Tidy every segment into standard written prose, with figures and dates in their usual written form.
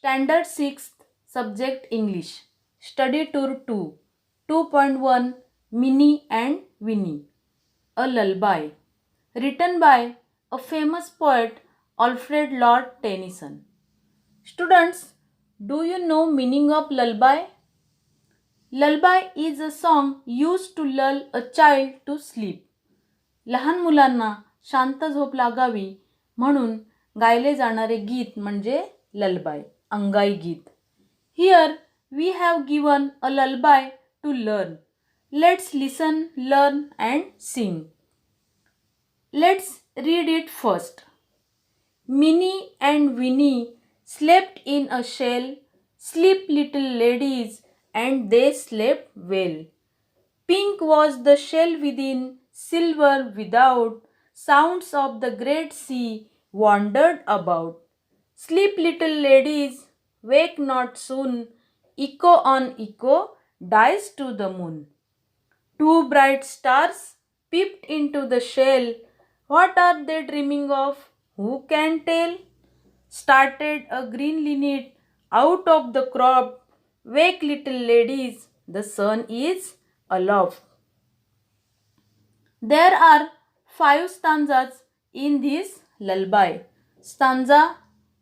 Standard 6th Subject English. Study Tour 2. 2.1 Minnie and Winnie. A Lullaby. Written by a famous poet Alfred Lord Tennyson. Students, do you know meaning of lullaby? Lullaby is a song used to lull a child to sleep. लहान मुलांना शांत झोप लागावी म्हणून गायले जाणारे गीत म्हणजे ललबाय, अंगाई गीत. Here we have given a lullaby to learn. Let's listen, learn and sing. Let's read it first. Minnie and Winnie slept in a shell. Sleep, little ladies, and they slept well. Pink was the shell within, silver without. Sounds of the great sea wandered about. Sleep, little ladies, wake not soon. Echo on echo dies to the moon. Two bright stars peeped into the shell. What are they dreaming of? Who can tell? Started a green linnet out of the crop. Wake, little ladies, the sun is aloft. There are 5 stanzas in this lullaby. Stanza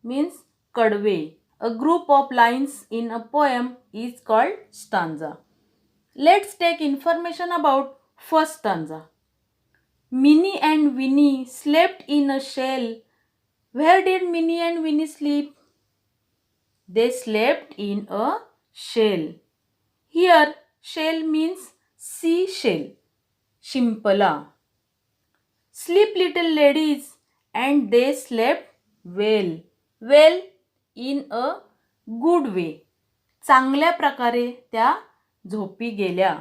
means kadve. A group of lines in a poem is called stanza. Let's take information about first stanza. Minnie and Winnie slept in a shell. Where did Minnie and Winnie sleep? They slept in a shell. Here, shell means seashell. Shimpala. Sleep, little ladies, and they slept well. Well in a good way. चांगल्या प्रकारे त्या झोपी गेल्या.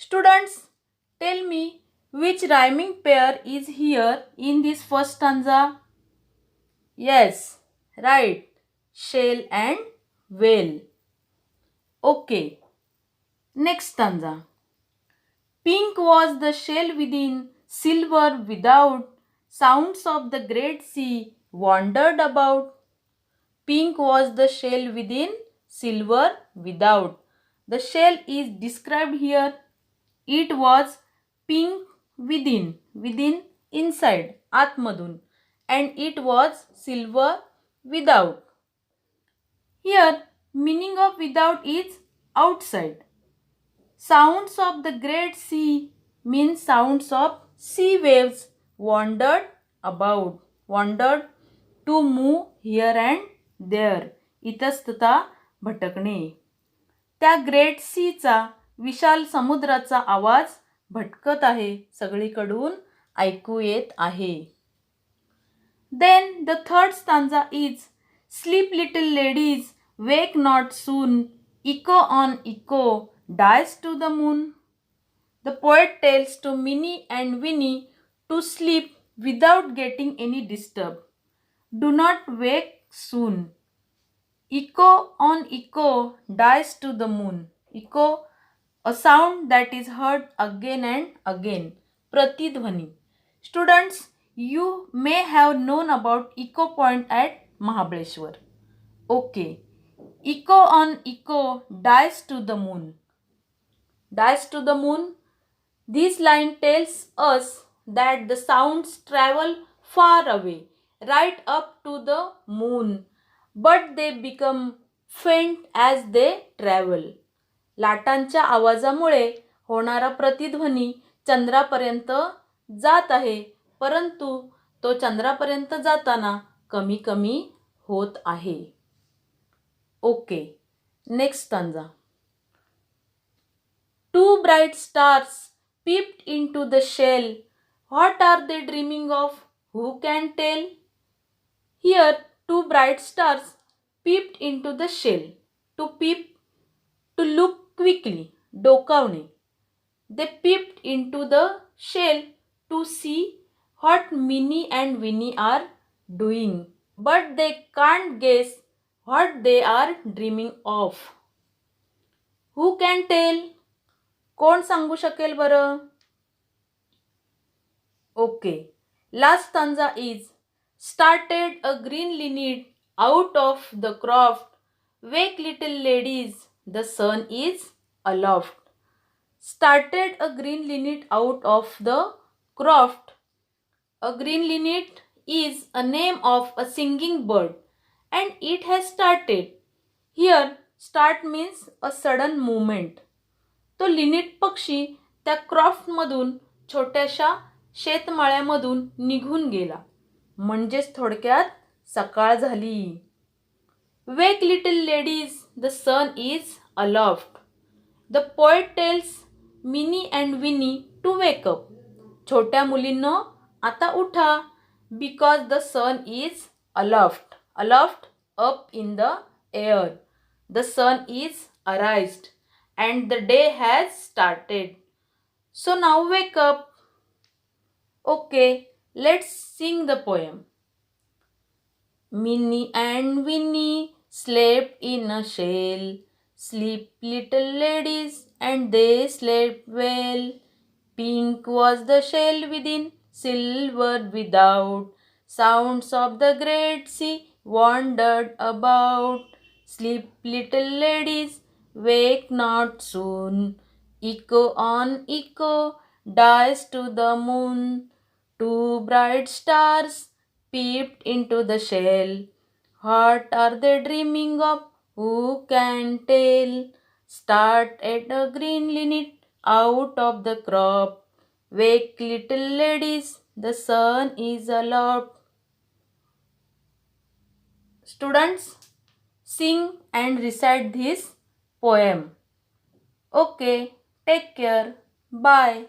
Students, tell me which rhyming pair is here in this first stanza? Yes, right. Shell and whale. Okay. Next stanza. Pink was the shell within, silver without. Sounds of the great sea wandered about. Pink was the shell within, silver without. The shell is described here. It was pink within, inside, आतमधून, and it was silver without. Here, meaning of without is outside. Sounds of the great sea means sounds of sea waves wandered about. Wandered to move here and there. इतस्तता भटकणे. त्या great सीचा, विशाल समुद्राचा आवाज भटकत आहे, सगळीकडून ऐकू येत आहे. Then the third stanza is Sleep, little ladies, wake not soon. Echo on echo dies to the moon. The poet tells to Minnie and Winnie to sleep without getting any disturb. Do not wake soon. Echo on echo dies to the moon. Echo, a sound that is heard again and again. Pratidhwani. Students, you may have known about Echo Point at Mahabaleshwar. Okay. Echo on echo dies to the moon. Dies to the moon. This line tells us that the sounds travel far away, right up to the moon, but they become faint as they travel. लाटांच्या आवाजामुळे होणारा प्रतिध्वनी चंद्रापर्यंत जात आहे, परंतु तो चंद्रापर्यंत जाताना कमी कमी होत आहे. Okay. Next stanza. Two bright stars peeped into the shell. What are they dreaming of? Who can tell? Here, two bright stars peeped into the shell. To peep, to look quickly, डोकावणे. They peeped into the shell to see what Minnie and Winnie are doing, but they can't guess what they are dreaming of. Who can tell? कोण सांगू शकेल बरं? Okay. Last stanza is Started a green linnet out of the croft. Wake little ladies, the sun is aloft. Started a green linnet out of the croft. A green linnet is a name of a singing bird and it has started. Here, start means a sudden movement. तो लिनिट पक्षी त्या क्रॉफ्टमधून छोट्याशा शेतमाळ्यामधून निघून गेला. म्हणजेच थोडक्यात सकाळ झाली. Wake little ladies, the sun is aloft. The poet tells Minnie and Winnie to wake up. छोट्या मुलींनो आता उठा. Because the sun is aloft. Aloft up in the air. The sun is arised and the day has started. So now wake up. Okay, let's sing the poem. Minnie and Winnie slept in a shell. Sleep, little ladies, and they slept well. Pink was the shell within, silver without. Sounds of the great sea wandered about. Sleep, little ladies, wake not soon. Echo on echo dies to the moon. Two bright stars peeped into the shell. What are they dreaming of? Who can tell? Start at a green linnet out of the crop. Wake little ladies, the sun is aloft. Students, sing and recite this poem. Okay, take care. Bye.